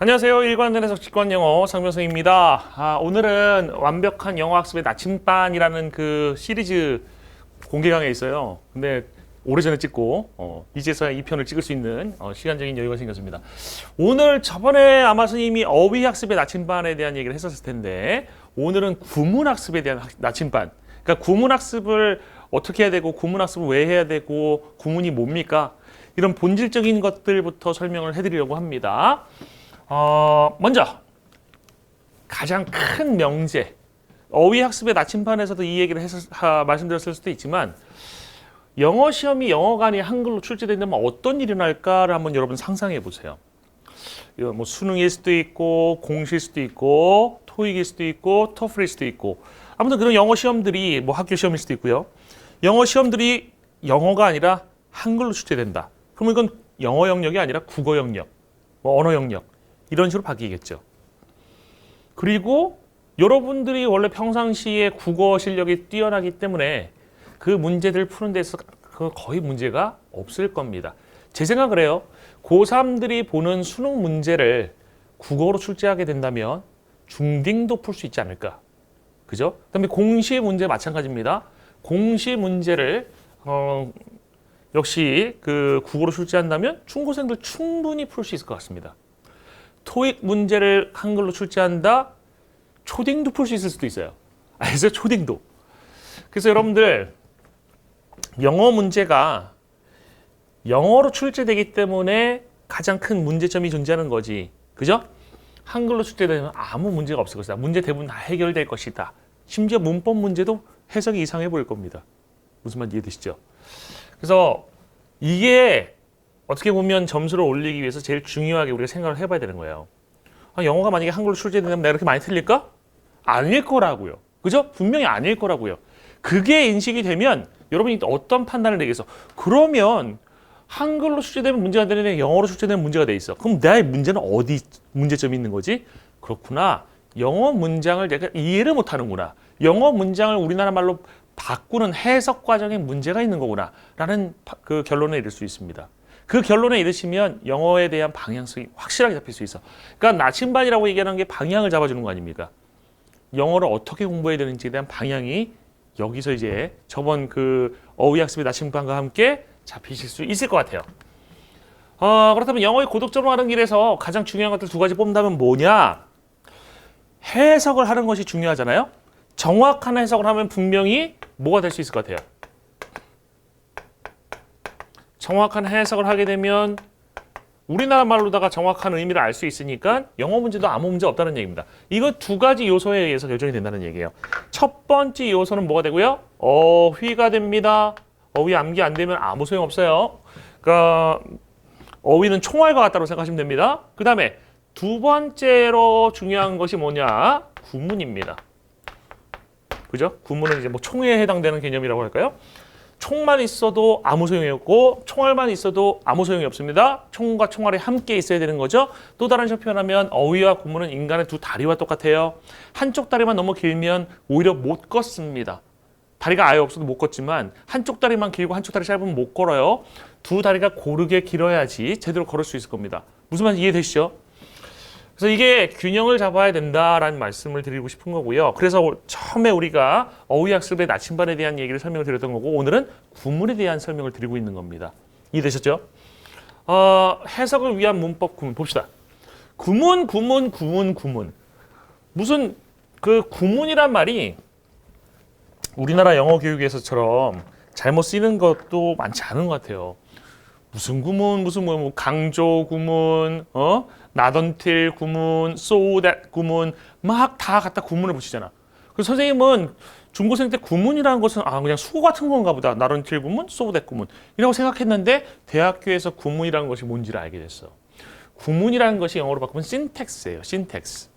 안녕하세요. 일관된 해석 직관영어 상병성입니다. 오늘은 완벽한 영어 학습의 나침반이라는 그 시리즈 공개 강의에 있어요. 근데 오래전에 찍고 이제서야 2편을 찍을 수 있는 시간적인 여유가 생겼습니다. 오늘 저번에 아마 선생님이 어휘 학습의 나침반에 대한 얘기를 했었을 텐데 오늘은 구문 학습에 대한 나침반. 그러니까 구문 학습을 어떻게 해야 되고 구문 학습을 왜 해야 되고 구문이 뭡니까? 이런 본질적인 것들부터 설명을 해드리려고 합니다. 먼저 가장 큰 명제, 어휘 학습의 나침반에서도 이 얘기를 말씀드렸을 수도 있지만 영어 시험이 영어가 아닌 한글로 출제된다면 어떤 일이 날까를 한번 여러분 상상해 보세요. 뭐 수능일 수도 있고 공시일 수도 있고 토익일 수도 있고 토플일 수도 있고 아무튼 그런 영어 시험들이 뭐 학교 시험일 수도 있고요. 영어 시험들이 영어가 아니라 한글로 출제된다. 그러면 이건 영어 영역이 아니라 국어 영역, 뭐 언어 영역 이런 식으로 바뀌겠죠. 그리고 여러분들이 원래 평상시에 국어 실력이 뛰어나기 때문에 그 문제들 푸는 데서 거의 문제가 없을 겁니다. 제 생각은 그래요. 고3들이 보는 수능 문제를 국어로 출제하게 된다면 중딩도 풀 수 있지 않을까. 그죠? 그다음에 공시 문제 마찬가지입니다. 공시 문제를 역시 그 국어로 출제한다면 중고생들 충분히 풀 수 있을 것 같습니다. 토익 문제를 한글로 출제한다? 초딩도 풀 수 있을 수도 있어요. 그래서 초딩도. 그래서 여러분들 영어 문제가 영어로 출제되기 때문에 가장 큰 문제점이 존재하는 거지. 그죠? 한글로 출제되면 아무 문제가 없을 것이다. 문제 대부분 다 해결될 것이다. 심지어 문법 문제도 해석이 이상해 보일 겁니다. 무슨 말인지 이해되시죠? 그래서 이게 어떻게 보면 점수를 올리기 위해서 제일 중요하게 우리가 생각을 해봐야 되는 거예요. 영어가 만약에 한글로 출제된다면 내가 이렇게 많이 틀릴까? 아닐 거라고요. 그죠? 분명히 아닐 거라고요. 그게 인식이 되면 여러분이 어떤 판단을 내겠어? 그러면 한글로 출제되면 문제가 되는데 영어로 출제되면 문제가 돼 있어. 그럼 나의 문제는 어디 문제점이 있는 거지? 그렇구나. 영어 문장을 내가 이해를 못하는구나. 영어 문장을 우리나라 말로 바꾸는 해석 과정에 문제가 있는 거구나. 라는 그 결론에 이를 수 있습니다. 그 결론에 이르시면 영어에 대한 방향성이 확실하게 잡힐 수 있어. 그러니까 나침반이라고 얘기하는 게 방향을 잡아주는 거 아닙니까? 영어를 어떻게 공부해야 되는지에 대한 방향이 여기서 이제 저번 그 어휘 학습의 나침반과 함께 잡히실 수 있을 것 같아요. 그렇다면 영어의 고득점을 하는 길에서 가장 중요한 것들 두 가지 뽑는다면 뭐냐? 해석을 하는 것이 중요하잖아요. 정확한 해석을 하면 분명히 뭐가 될 수 있을 것 같아요? 정확한 해석을 하게 되면 우리나라 말로다가 정확한 의미를 알 수 있으니까 영어 문제도 아무 문제 없다는 얘기입니다. 이거 두 가지 요소에 의해서 결정이 된다는 얘기예요. 첫 번째 요소는 뭐가 되고요? 어휘가 됩니다. 어휘 암기 안 되면 아무 소용 없어요. 그러니까 어휘는 총알과 같다고 생각하시면 됩니다. 그 다음에 두 번째로 중요한 것이 뭐냐? 구문입니다. 그죠? 구문은 이제 뭐 총에 해당되는 개념이라고 할까요? 총만 있어도 아무 소용이 없고 총알만 있어도 아무 소용이 없습니다. 총과 총알이 함께 있어야 되는 거죠. 또 다른 식으로 표현하면 어휘와 구문은 인간의 두 다리와 똑같아요. 한쪽 다리만 너무 길면 오히려 못 걷습니다. 다리가 아예 없어도 못 걷지만 한쪽 다리만 길고 한쪽 다리 짧으면 못 걸어요. 두 다리가 고르게 길어야지 제대로 걸을 수 있을 겁니다. 무슨 말인지 이해되시죠? 그래서 이게 균형을 잡아야 된다라는 말씀을 드리고 싶은 거고요. 그래서 처음에 우리가 어휘학습의 나침반에 대한 얘기를 설명을 드렸던 거고 오늘은 구문에 대한 설명을 드리고 있는 겁니다. 이해되셨죠? 해석을 위한 문법 구문 봅시다. 구문. 무슨 그 구문이란 말이 우리나라 영어 교육에서처럼 잘못 쓰이는 것도 많지 않은 것 같아요. 무슨 구문, 뭐 강조 구문, not until 구문, so that 구문 막 다 갖다 구문을 붙이잖아. 그래서 선생님은 중고생 때 구문이라는 것은 그냥 수고 같은 건가 보다. not until 구문, so that 구문 이라고 생각했는데 대학교에서 구문이라는 것이 뭔지를 알게 됐어. 구문이라는 것이 영어로 바꾸면 syntax예요. syntax.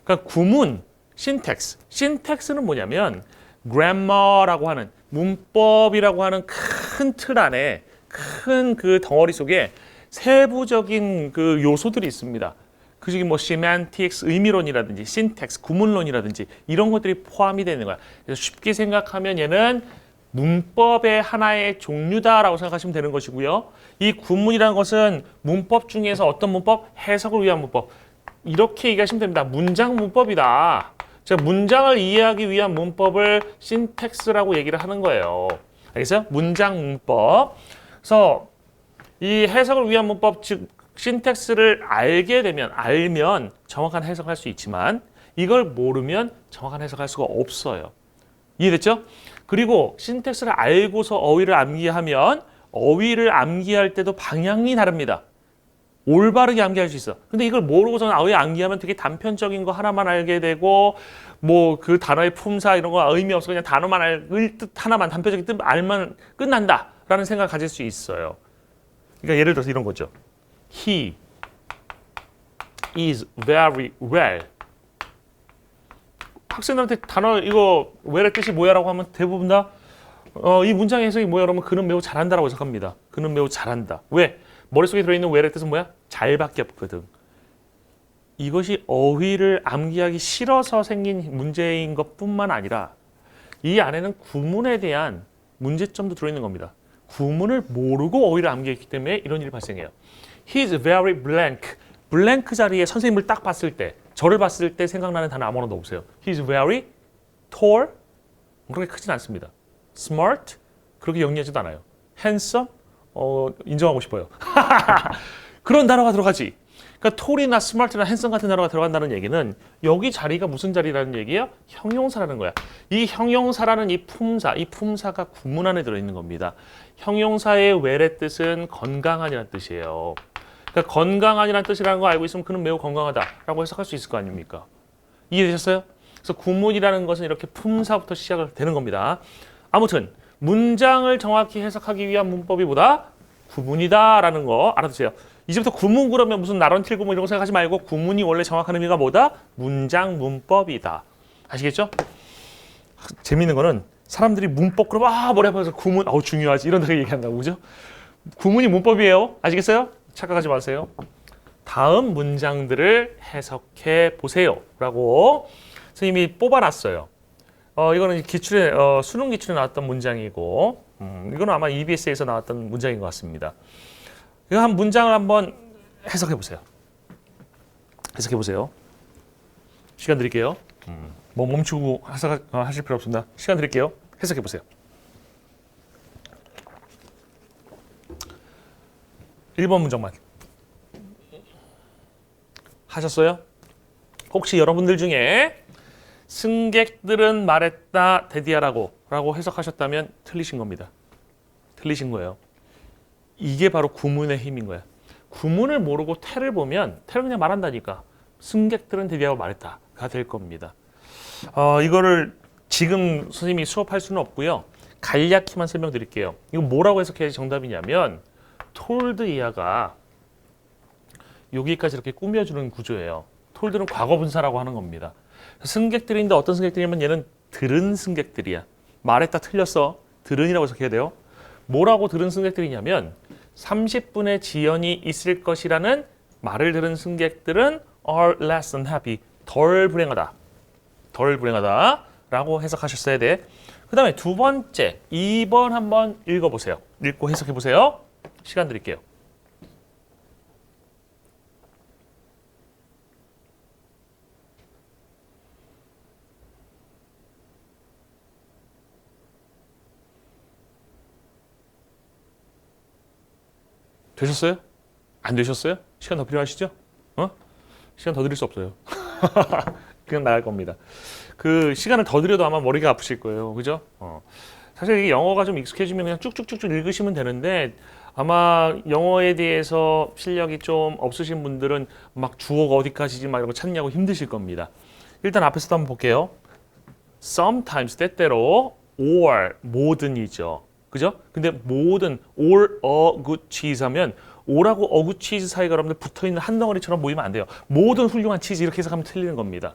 그러니까 구문, syntax. syntax는 뭐냐면 grammar라고 하는 문법이라고 하는 큰 틀 안에 큰 그 덩어리 속에 세부적인 그 요소들이 있습니다. 그 중에 뭐 semantics, 의미론이라든지 syntax, 구문론이라든지 이런 것들이 포함이 되는 거야. 그래서 쉽게 생각하면 얘는 문법의 하나의 종류다라고 생각하시면 되는 것이고요. 이 구문이라는 것은 문법 중에서 어떤 문법? 해석을 위한 문법. 이렇게 얘기하시면 됩니다. 문장 문법이다. 자, 문장을 이해하기 위한 문법을 신텍스라고 얘기를 하는 거예요. 알겠어요? 문장 문법. 그래서 이 해석을 위한 문법, 즉 신텍스를 알면 정확한 해석할 수 있지만 이걸 모르면 정확한 해석할 수가 없어요. 이해됐죠? 그리고 신텍스를 알고서 어휘를 암기하면 어휘를 암기할 때도 방향이 다릅니다. 올바르게 암기할 수 있어. 근데 이걸 모르고서는 어휘 암기하면 되게 단편적인 거 하나만 알게 되고 뭐 그 단어의 품사 이런 거 의미 없어 그냥 단어만 뜻 하나만 단편적인 뜻 알면 끝난다라는 생각을 가질 수 있어요. 그러니까 예를 들어서 이런 거죠. He is very well. 학생들한테 단어 이거 well의 뜻이 뭐야라고 하면 대부분 다 이 문장의 해석이 뭐야 그러면 그는 매우 잘한다라고 해석합니다. 그는 매우 잘한다. 왜? 머릿속에 들어있는 well의 뜻은 뭐야? 잘밖에 없거든. 이것이 어휘를 암기하기 싫어서 생긴 문제인 것뿐만 아니라 이 안에는 구문에 대한 문제점도 들어있는 겁니다. 구문을 모르고 어휘를 암기했기 때문에 이런 일이 발생해요. He is very blank. 블랭크 자리에 선생님을 딱 봤을 때, 저를 봤을 때 생각나는 단어 아무나 넣어보세요. He is very tall. 그렇게 크진 않습니다. Smart. 그렇게 영리하지도 않아요. Handsome. 인정하고 싶어요. 그런 단어가 들어가지. 그러니까 tall이나 smart나 handsome 같은 단어가 들어간다는 얘기는 여기 자리가 무슨 자리라는 얘기예요? 형용사라는 거야. 이 형용사라는 이 품사가 구문 안에 들어있는 겁니다. 형용사의 well의 뜻은 건강한이라는 뜻이에요. 그러니까 건강한이라는 뜻이라는 거 알고 있으면 그는 매우 건강하다라고 해석할 수 있을 거 아닙니까? 이해되셨어요? 그래서 구문이라는 것은 이렇게 품사부터 시작을 되는 겁니다. 아무튼 문장을 정확히 해석하기 위한 문법이 뭐다? 구문이다라는 거 알아두세요. 이제부터 구문 그러면 무슨 나런틸 구문 이런 거 생각하지 말고 구문이 원래 정확한 의미가 뭐다? 문장 문법이다. 아시겠죠? 재밌는 거는 사람들이 문법 그러면 뭐라 해서 구문 중요하지 이런 데 얘기한다고 그죠? 구문이 문법이에요. 아시겠어요? 착각하지 마세요. 다음 문장들을 해석해 보세요 라고 선생님이 뽑아놨어요. 이거는 기출에 수능 기출에 나왔던 문장이고 이거는 아마 EBS에서 나왔던 문장인 것 같습니다. 이거 한 문장을 한번 해석해 보세요. 해석해 보세요. 시간 드릴게요. 뭐 멈추고 하실 필요 없습니다. 시간 드릴게요. 해석해 보세요. 1번 문장만 하셨어요? 혹시 여러분들 중에 승객들은 말했다 대디하라고 라고 해석하셨다면 틀리신 겁니다. 틀리신 거예요. 이게 바로 구문의 힘인 거야. 구문을 모르고 태를 보면 태를 그냥 말한다니까. 승객들은 대디하고 말했다가 될 겁니다. 이거를 지금 선생님이 수업할 수는 없고요. 간략히만 설명드릴게요. 이거 뭐라고 해석해야지 정답이냐면 told 이하가 여기까지 이렇게 꾸며주는 구조예요. told는 과거 분사라고 하는 겁니다. 승객들인데 어떤 승객들이냐면 얘는 들은 승객들이야. 말했다 틀렸어. 들은이라고 해석해야 돼요. 뭐라고 들은 승객들이냐면 30분의 지연이 있을 것이라는 말을 들은 승객들은 are less than happy. 덜 불행하다. 덜 불행하다 라고 해석하셨어야 돼. 그 다음에 두 번째 2번 한번 읽어보세요. 읽고 해석해보세요. 시간 드릴게요. 되셨어요? 안 되셨어요? 시간 더 필요하시죠? 시간 더 드릴 수 없어요. 그냥 나갈 겁니다. 그 시간을 더 드려도 아마 머리가 아프실 거예요. 그죠? 사실 이게 영어가 좀 익숙해지면 그냥 쭉쭉쭉쭉 읽으시면 되는데 아마 영어에 대해서 실력이 좀 없으신 분들은 막 주어가 어디까지지 막 이런 거 찾냐고 힘드실 겁니다. 일단 앞에서도 한번 볼게요. Sometimes 때때로 or 모든이죠. 그죠? 근데 모든 or a good cheese 하면 오라고 a good cheese 사이가 여러분들 붙어있는 한 덩어리처럼 모이면 안 돼요. 모든 훌륭한 치즈 이렇게 해석하면 틀리는 겁니다.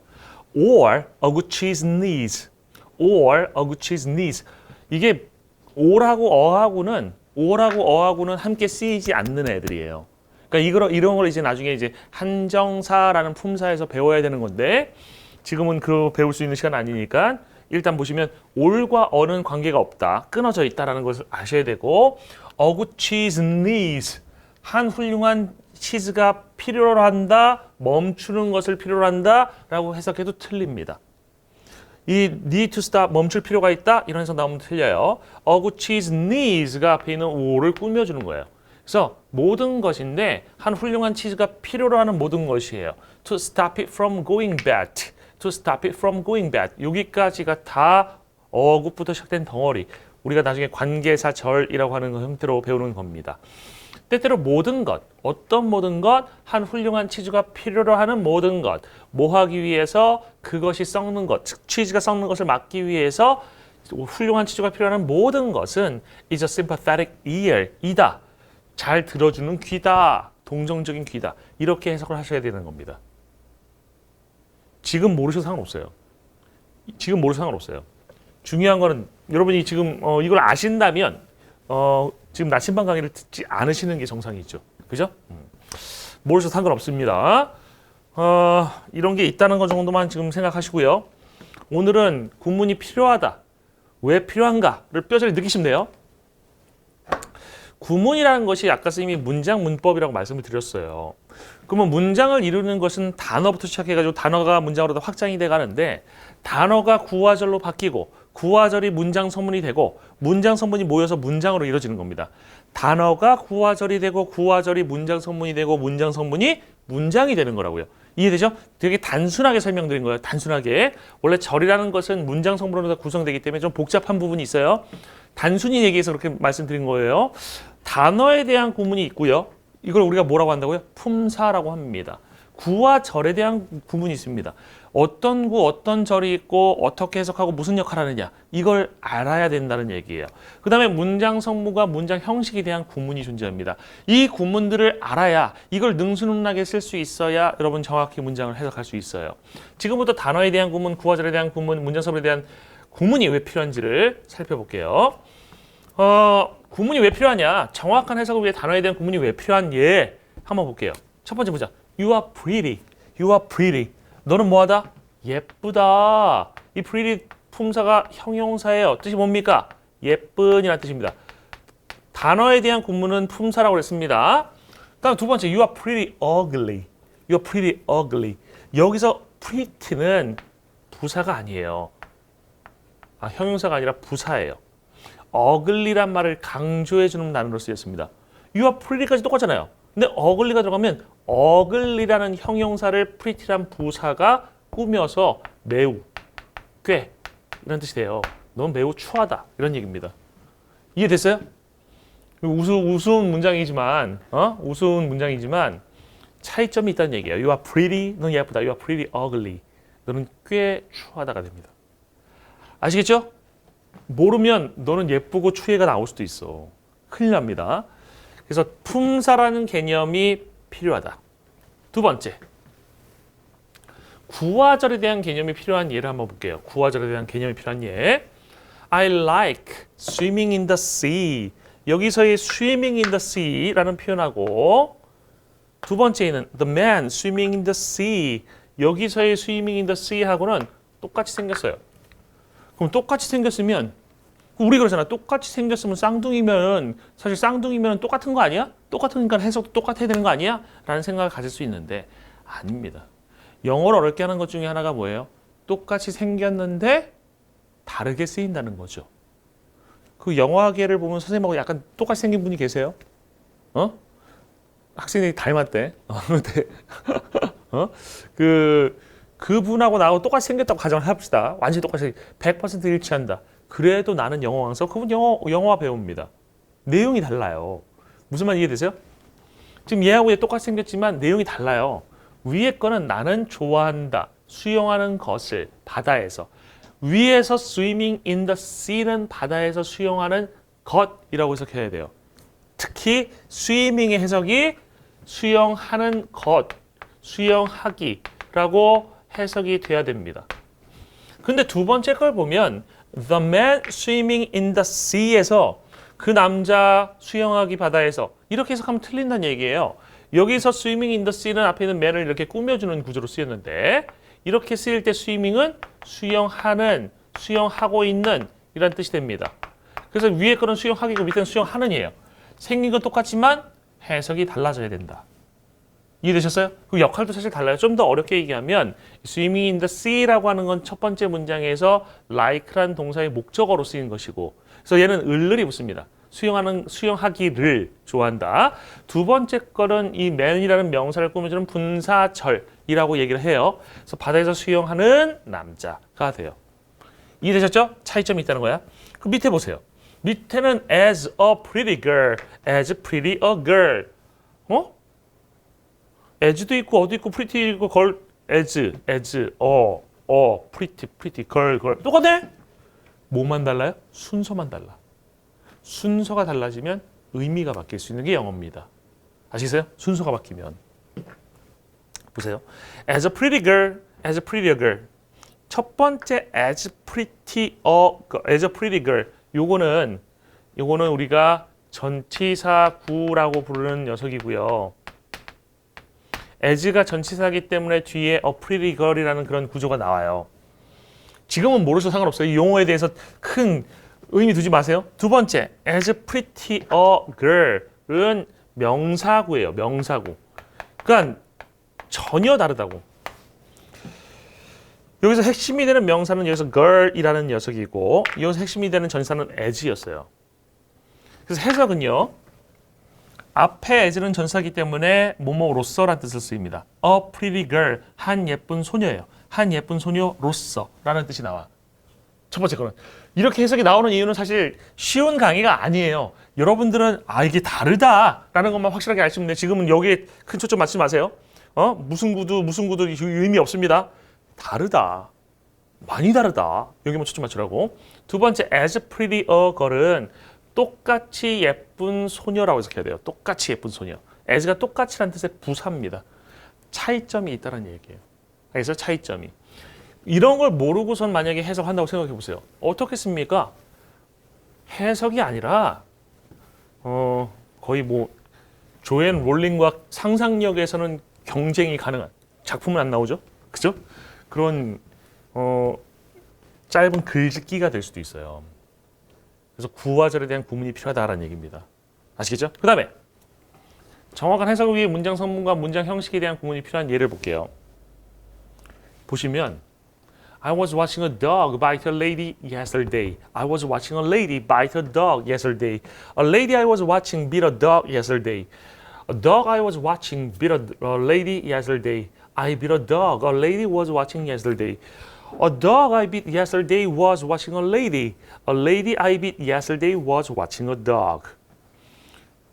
or a good cheese needs or a good cheese needs 이게 o라고 어하고는 함께 쓰이지 않는 애들이에요. 그러니까 이런 걸 이제 나중에 이제 한정사라는 품사에서 배워야 되는 건데 지금은 그 배울 수 있는 시간 아니니까 일단 보시면 올과 어는 관계가 없다. 끊어져 있다라는 것을 아셔야 되고 a good cheese needs 한 훌륭한 치즈가 필요로 한다, 멈추는 것을 필요로 한다 라고 해석해도 틀립니다. 이 need to stop, 멈출 필요가 있다 이런 해석 나오면 틀려요. A good cheese needs가 앞에 있는 오를 꾸며주는 거예요. 그래서 모든 것인데 한 훌륭한 치즈가 필요로 하는 모든 것이에요. To stop it from going bad. To stop it from going bad. 여기까지가 다 어굿부터 시작된 덩어리. 우리가 나중에 관계사절이라고 하는 형태로 배우는 겁니다. 때때로 모든 것, 어떤 모든 것, 한 훌륭한 치즈가 필요로 하는 모든 것, 뭐 하기 위해서 그것이 썩는 것, 즉 치즈가 썩는 것을 막기 위해서 훌륭한 치즈가 필요한 모든 것은 is a sympathetic ear, 이다. 잘 들어주는 귀다. 동정적인 귀다. 이렇게 해석을 하셔야 되는 겁니다. 지금 모르셔도 상관없어요. 지금 모르셔도 상관없어요. 중요한 거는 여러분이 지금 이걸 아신다면 지금 나침반 강의를 듣지 않으시는 게 정상이죠. 그죠? 모르셔도 상관없습니다. 이런 게 있다는 것 정도만 지금 생각하시고요. 오늘은 구문이 필요하다. 왜 필요한가를 뼈저리 느끼시면 돼요. 구문이라는 것이 아까 선생님이 문장 문법이라고 말씀을 드렸어요. 그러면 문장을 이루는 것은 단어부터 시작해가지고 단어가 문장으로 다 확장이 돼 가는데 단어가 구화절로 바뀌고 구화절이 문장 성문이 되고 문장 성문이 모여서 문장으로 이루어지는 겁니다. 단어가 구화절이 되고 구화절이 문장 성문이 되고 문장 성문이 문장이 되는 거라고요. 이해되죠? 되게 단순하게 설명드린 거예요. 단순하게. 원래 절이라는 것은 문장 성문으로 구성되기 때문에 좀 복잡한 부분이 있어요. 단순히 얘기해서 그렇게 말씀드린 거예요. 단어에 대한 구문이 있고요. 이걸 우리가 뭐라고 한다고요? 품사라고 합니다. 구와 절에 대한 구문이 있습니다. 어떤 구, 어떤 절이 있고 어떻게 해석하고 무슨 역할을 하느냐 이걸 알아야 된다는 얘기예요. 그 다음에 문장 성무가 문장 형식에 대한 구문이 존재합니다. 이 구문들을 알아야 이걸 능수능란하게 쓸 수 있어야 여러분 정확히 문장을 해석할 수 있어요. 지금부터 단어에 대한 구문, 구와 절에 대한 구문, 문장 성문에 대한 구문이 왜 필요한지를 살펴볼게요. 구문이 왜 필요하냐? 정확한 해석을 위해 단어에 대한 구문이 왜 필요한지 한번 볼게요. 첫 번째 보자. You are pretty. You are pretty. 너는 뭐하다? 예쁘다. 이 pretty 품사가 형용사예요. 뜻이 뭡니까? 예쁜이라는 뜻입니다. 단어에 대한 구문은 품사라고 그랬습니다. 다음 두 번째, you are pretty ugly. You are pretty ugly. 여기서 pretty는 부사가 아니에요. 형용사가 아니라 부사예요. ugly란 말을 강조해주는 단어로 쓰였습니다. You are pretty까지 똑같잖아요. 근데 ugly가 들어가면 ugly라는 형용사를 pretty란 부사가 꾸며서 매우, 꽤 이런 뜻이 돼요. 넌 매우 추하다 이런 얘기입니다. 이해됐어요? 우스운 문장이지만 우스운 문장이지만 차이점이 있다는 얘기예요. You are pretty, 넌 예쁘다. You are pretty ugly. 너는 꽤 추하다가 됩니다. 아시겠죠? 모르면 너는 예쁘고 추해가 나올 수도 있어. 큰일 납니다. 그래서 품사라는 개념이 필요하다. 두 번째, 구화절에 대한 개념이 필요한 예를 한번 볼게요. 구화절에 대한 개념이 필요한 예. I like swimming in the sea. 여기서의 swimming in the sea라는 표현하고 두 번째는 the man swimming in the sea. 여기서의 swimming in the sea하고는 똑같이 생겼어요. 그럼 똑같이 생겼으면 우리 그러잖아. 똑같이 생겼으면 쌍둥이면 사실 쌍둥이면 똑같은 거 아니야? 똑같으니까 해석도 똑같아야 되는 거 아니야? 라는 생각을 가질 수 있는데 아닙니다. 영어를 어렵게 하는 것 중에 하나가 뭐예요? 똑같이 생겼는데 다르게 쓰인다는 거죠. 그 영어학예를 보면 선생님하고 약간 똑같이 생긴 분이 계세요? 학생들이 닮았대. 그분하고 나하고 똑같이 생겼다고 가정을 해봅시다. 완전히 똑같이 100% 일치한다. 그래도 나는 영어 왕서. 그분 영어와 배웁니다. 내용이 달라요. 무슨 말 이해되세요? 지금 얘하고 얘 똑같이 생겼지만 내용이 달라요. 위에 거는 나는 좋아한다. 수영하는 것을 바다에서. 위에서 swimming in the sea는 바다에서 수영하는 것이라고 해석해야 돼요. 특히 swimming의 해석이 수영하는 것, 수영하기라고 해석이 돼야 됩니다. 근데 두 번째 걸 보면 The man swimming in the sea에서 그 남자 수영하기 바다에서 이렇게 해석하면 틀린다는 얘기예요. 여기서 swimming in the sea는 앞에 있는 man을 이렇게 꾸며주는 구조로 쓰였는데 이렇게 쓰일 때 swimming은 수영하는, 수영하고 있는 이란 뜻이 됩니다. 그래서 위에 거는 수영하기고 밑에는 수영하는이에요. 생긴 건 똑같지만 해석이 달라져야 된다. 이해되셨어요? 그 역할도 사실 달라요. 좀 더 어렵게 얘기하면 swimming in the sea라고 하는 건 첫 번째 문장에서 like란 동사의 목적어로 쓰인 것이고, 그래서 얘는 을을이 붙습니다. 수영하기를 좋아한다. 두 번째 거는 이 man이라는 명사를 꾸며주는 분사절이라고 얘기를 해요. 그래서 바다에서 수영하는 남자가 돼요. 이해되셨죠? 차이점이 있다는 거야. 그 밑에 보세요. 밑에는 as a pretty girl, as pretty a girl. as도 있고 어도 있고 pretty 있고 girl, as, pretty, girl. 똑같네? 뭐만 달라요? 순서만 달라. 순서가 달라지면 의미가 바뀔 수 있는 게 영어입니다. 아시겠어요? 순서가 바뀌면. 보세요. As a pretty girl, as a pretty girl. 첫 번째 as a pretty girl. 요거는 우리가 전치사구라고 부르는 녀석이고요. as가 전치사이기 때문에 뒤에 a pretty girl이라는 그런 구조가 나와요. 지금은 모르셔도 상관없어요. 이 용어에 대해서 큰 의미 두지 마세요. 두 번째, as pretty a girl은 명사구예요. 명사구. 그러니까 전혀 다르다고. 여기서 핵심이 되는 명사는 여기서 girl이라는 녀석이고, 여기서 핵심이 되는 전사는 as였어요. 그래서 해석은요. 앞에 as는 전사이기 때문에 뭐뭐로서라는 뜻을 쓰입니다. A pretty girl, 한 예쁜 소녀예요. 한 예쁜 소녀로서라는 뜻이 나와. 첫 번째 거는. 이렇게 해석이 나오는 이유는 사실 쉬운 강의가 아니에요. 여러분들은 이게 다르다라는 것만 확실하게 알 수 있는데 지금은 여기에 큰 초점 맞추지 마세요. 무슨 구두 의미 없습니다. 다르다. 많이 다르다. 여기만 초점 맞추라고. 두 번째 as pretty a girl은 똑같이 예쁜 소녀라고 해석해야 돼요. 똑같이 예쁜 소녀. as가 똑같이라는 뜻의 부사입니다. 차이점이 있다는 얘기예요. 그래서 차이점이. 이런 걸 모르고선 만약에 해석한다고 생각해 보세요. 어떻겠습니까? 해석이 아니라 거의 뭐 조앤 롤링과 상상력에서는 경쟁이 가능한 작품은 안 나오죠? 그죠? 그런 짧은 글짓기가 될 수도 있어요. 그래서 구와절에 대한 구문이 필요하다라는 얘기입니다. 아시겠죠? 그 다음에 정확한 해석을 위해 문장 성분과 문장 형식에 대한 구문이 필요한 예를 볼게요. 보시면 I was watching a dog bite a lady yesterday. I was watching a lady bite a dog yesterday. A lady I was watching beat a dog yesterday. A dog I was watching beat a lady yesterday. I beat a dog. A lady was watching yesterday. A dog I beat yesterday was watching a lady. A lady I beat yesterday was watching a dog.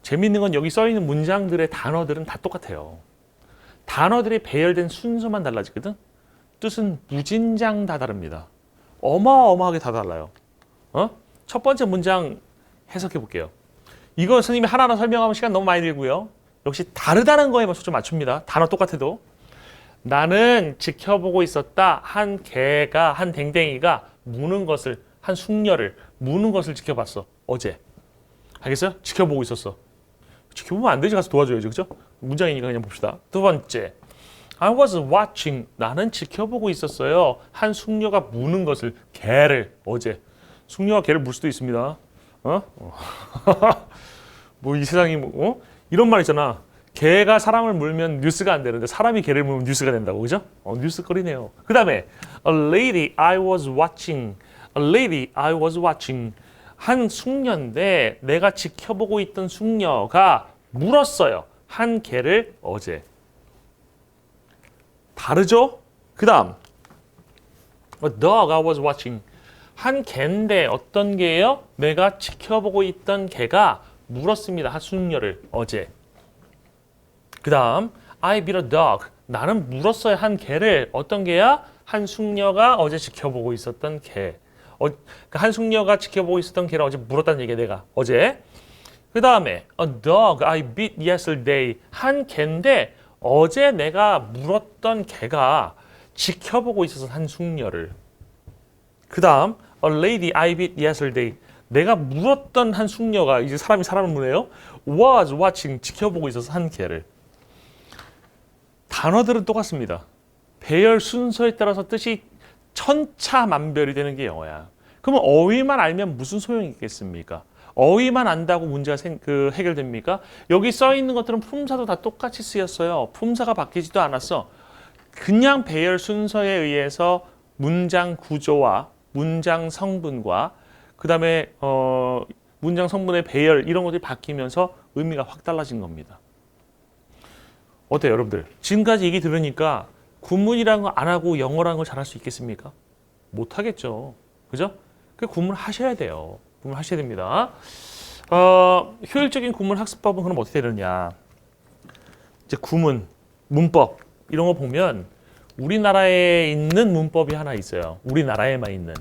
재밌는 건 여기 써 있는 문장들의 단어들은 다 똑같아요. 단어들이 배열된 순서만 달라지거든. 뜻은 무진장 다 다릅니다. 어마어마하게 다 달라요. 첫 번째 문장 해석해 볼게요. 이거 선생님이 하나하나 설명하면 시간 너무 많이 들고요. 역시 다르다는 거에만 초점 맞춥니다. 단어 똑같아도. 나는 지켜보고 있었다. 한 개가, 한 댕댕이가 무는 것을, 한 숙녀를 무는 것을 지켜봤어. 어제. 알겠어요? 지켜보고 있었어. 지켜보면 안 되지. 가서 도와줘야죠. 그죠? 문장이니까 그냥 봅시다. 두 번째. I was watching. 나는 지켜보고 있었어요. 한 숙녀가 무는 것을, 개를, 어제. 숙녀가 개를 물 수도 있습니다. 뭐 이 세상이 이런 말 있잖아. 개가 사람을 물면 뉴스가 안 되는데 사람이 개를 물면 뉴스가 된다고. 그죠? 뉴스거리네요. 그 다음에 A lady I was watching. A lady I was watching. 한 숙녀인데 내가 지켜보고 있던 숙녀가 물었어요. 한 개를 어제. 다르죠? 그 다음 A dog I was watching. 한 개인데 어떤 개예요? 내가 지켜보고 있던 개가 물었습니다. 한 숙녀를 어제. 그 다음 I beat a dog. 나는 물었어요. 한 개를. 어떤 개야? 한 숙녀가 어제 지켜보고 있었던 개. 한 숙녀가 지켜보고 있었던 개를 어제 물었다는 얘기야. 내가 어제. 그 다음에 A dog I beat yesterday. 한 개인데 어제 내가 물었던 개가 지켜보고 있어서 한 숙녀를. 그 다음 A lady I beat yesterday. 내가 물었던 한 숙녀가, 이제 사람이 사람을 무네요. was watching. 지켜보고 있어서 한 개를. 단어들은 똑같습니다. 배열 순서에 따라서 뜻이 천차만별이 되는 게 영어야. 그러면 어휘만 알면 무슨 소용이 있겠습니까? 어휘만 안다고 문제가 해결됩니까? 여기 써 있는 것들은 품사도 다 똑같이 쓰였어요. 품사가 바뀌지도 않았어. 그냥 배열 순서에 의해서 문장 구조와 문장 성분과 그다음에 문장 성분의 배열 이런 것들이 바뀌면서 의미가 확 달라진 겁니다. 어때요, 여러분들? 지금까지 얘기 들으니까 구문이라는 거 안 하고 영어라는 걸 잘할 수 있겠습니까? 못 하겠죠. 그죠? 그 구문 하셔야 돼요. 구문 하셔야 됩니다. 효율적인 구문 학습법은 그럼 어떻게 되느냐? 이제 구문, 문법 이런 거 보면 우리나라에 있는 문법이 하나 있어요. 우리나라에만 있는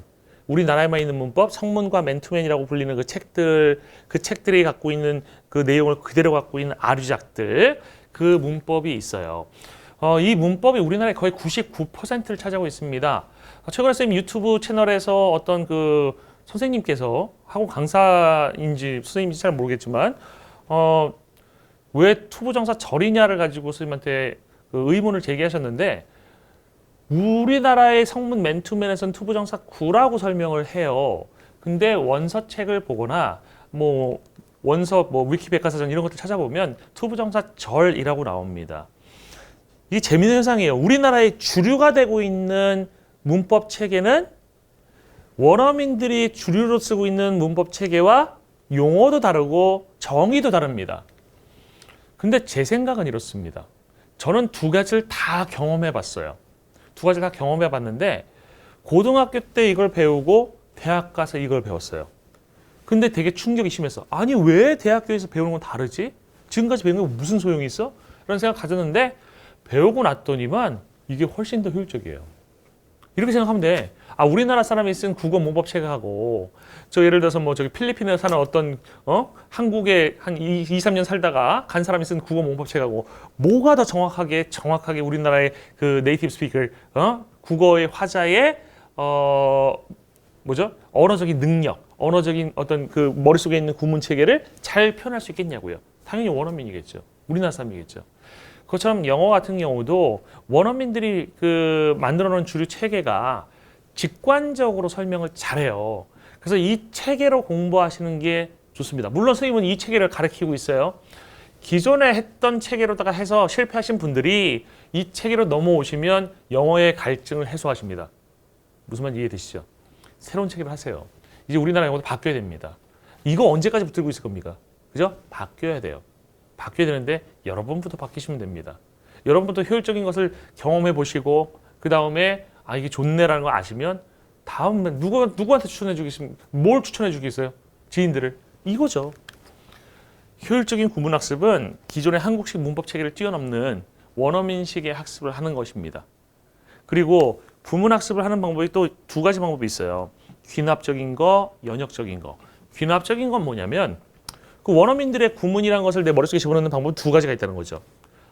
문법, 성문과 맨투맨이라고 불리는 그 책들이 갖고 있는 그 내용을 그대로 갖고 있는 아류작들, 그 문법이 있어요. 이 문법이 우리나라의 거의 99%를 차지하고 있습니다. 최근에 쌤 유튜브 채널에서 어떤 그 선생님께서 학원 강사인지 선생님인지 잘 모르겠지만 왜 투부정사 절이냐를 가지고 선생님한테 그 의문을 제기하셨는데 우리나라의 성문 맨투맨에서는 투부정사 구라고 설명을 해요. 근데 원서책을 보거나 뭐 원서 위키백과사전 이런 것들 찾아보면 투부정사 절이라고 나옵니다. 이게 재미있는 현상이에요. 우리나라의 주류가 되고 있는 문법 체계는 원어민들이 주류로 쓰고 있는 문법 체계와 용어도 다르고 정의도 다릅니다. 근데 제 생각은 이렇습니다. 저는 두 가지를 다 경험해 봤어요. 두 가지를 다 경험해 봤는데 고등학교 때 이걸 배우고 대학 가서 이걸 배웠어요. 근데 되게 충격이 심했어. 아니 왜 대학교에서 배우는 건 다르지? 지금까지 배우는 건 무슨 소용이 있어? 라는 생각 가졌는데 배우고 났더니만 이게 훨씬 더 효율적이에요. 이렇게 생각하면 돼. 우리나라 사람이 쓴 국어 문법 체계하고 저 예를 들어서 뭐 저기 필리핀에 사는 어떤 한국에 한 2, 3년 살다가 간 사람이 쓴 국어 문법 체계하고 뭐가 더 정확하게 우리나라의 그 네이티브 스피커 국어의 화자의 언어적인 능력, 언어적인 어떤 그 머릿속에 있는 구문 체계를 잘 표현할 수 있겠냐고요. 당연히 원어민이겠죠. 우리나라 사람이겠죠. 그것처럼 영어 같은 경우도 원어민들이 그 만들어 놓은 주류 체계가 직관적으로 설명을 잘해요. 그래서 이 체계로 공부하시는 게 좋습니다. 물론 선생님은 이 체계를 가르치고 있어요. 기존에 했던 체계로다가 해서 실패하신 분들이 이 체계로 넘어오시면 영어의 갈증을 해소하십니다. 무슨 말인지 이해되시죠? 새로운 체계를 하세요. 이제 우리나라 영어도 바뀌어야 됩니다. 이거 언제까지 붙들고 있을 겁니까? 그죠? 바뀌어야 돼요. 바뀌어야 되는데 여러분부터 바뀌시면 됩니다. 여러분부터 효율적인 것을 경험해 보시고 그 다음에 이게 좋네라는 걸 아시면 다음에 누구한테 추천해 주겠습니까? 뭘 추천해 주겠어요? 지인들을. 이거죠. 효율적인 구문학습은 기존의 한국식 문법 체계를 뛰어넘는 원어민식의 학습을 하는 것입니다. 그리고 구문학습을 하는 방법이 또 두 가지 방법이 있어요. 귀납적인 거, 연역적인 거. 귀납적인 건 뭐냐면 그 원어민들의 구문이라는 것을 내 머릿속에 집어넣는 방법은 두 가지가 있다는 거죠.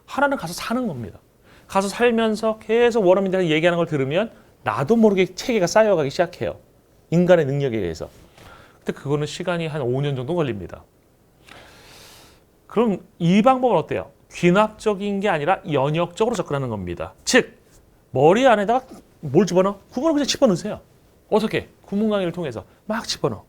하나는 가서 사는 겁니다. 가서 살면서 계속 원어민들이 얘기하는 걸 들으면 나도 모르게 체계가 쌓여가기 시작해요. 인간의 능력에 의해서. 근데 그거는 시간이 한 5년 정도 걸립니다. 그럼 이 방법은 어때요? 귀납적인 게 아니라 연역적으로 접근하는 겁니다. 즉 머리 안에다가 뭘 집어넣어? 구문을 그냥 집어넣으세요. 어떻게? 구문 강의를 통해서 막 집어넣어.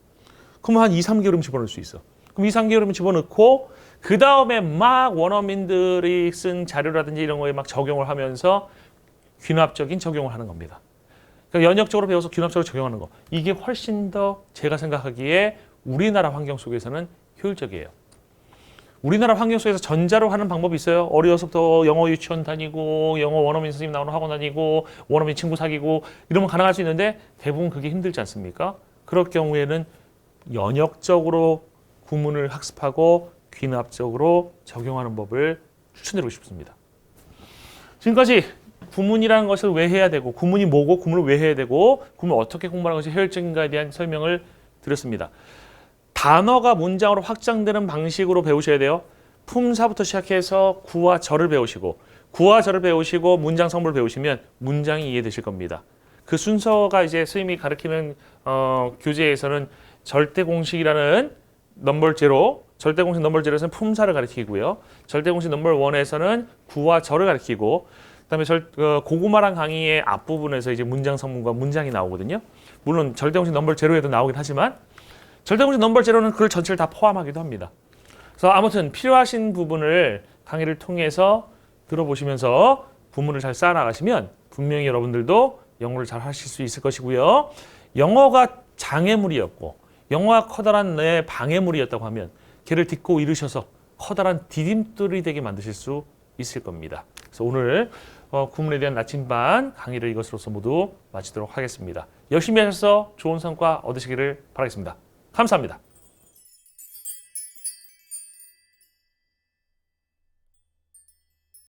그럼 한 2, 3개월이면 집어넣을 수 있어. 그럼 2, 3개월이면 집어넣고 그 다음에 막 원어민들이 쓴 자료라든지 이런 거에 막 적용을 하면서 귀납적인 적용을 하는 겁니다. 그러니까 연역적으로 배워서 귀납적으로 적용하는 거. 이게 훨씬 더 제가 생각하기에 우리나라 환경 속에서는 효율적이에요. 우리나라 환경 속에서 전자로 하는 방법이 있어요. 어려서부터 영어 유치원 다니고 영어 원어민 선생님 나오는 학원 다니고 원어민 친구 사귀고 이러면 가능할 수 있는데 대부분 그게 힘들지 않습니까? 그럴 경우에는 연역적으로 구문을 학습하고 귀납적으로 적용하는 법을 추천드리고 싶습니다. 지금까지 구문이라는 것을 왜 해야 되고 구문이 뭐고 구문을 왜 해야 되고 구문을 어떻게 공부하는 것이 효율적인가에 대한 설명을 드렸습니다. 단어가 문장으로 확장되는 방식으로 배우셔야 돼요. 품사부터 시작해서 구와 절을 배우시고 구와 절을 배우시고 문장 성분을 배우시면 문장이 이해되실 겁니다. 그 순서가 이제 선생님이 가르치는 교재에서는 절대공식이라는 넘버 제로, 절대공식 넘버 제로에서는 품사를 가르치고요. 절대공식 넘버 원에서는 구와 절을 가르치고 그다음에 고구마랑 강의의 앞부분에서 이제 문장 성분과 문장이 나오거든요. 물론 절대공식 넘버 제로에도 나오긴 하지만 절대문제 넘버 제로는 글 전체를 다 포함하기도 합니다. 그래서 아무튼 필요하신 부분을 강의를 통해서 들어보시면서 부문을 잘 쌓아나가시면 분명히 여러분들도 영어를 잘 하실 수 있을 것이고요. 영어가 장애물이었고 영어가 커다란 내 방해물이었다고 하면 걔를 딛고 이르셔서 커다란 디딤돌이 되게 만드실 수 있을 겁니다. 그래서 오늘 구문에 대한 나침반 강의를 이것으로서 모두 마치도록 하겠습니다. 열심히 하셔서 좋은 성과 얻으시기를 바라겠습니다. 감사합니다.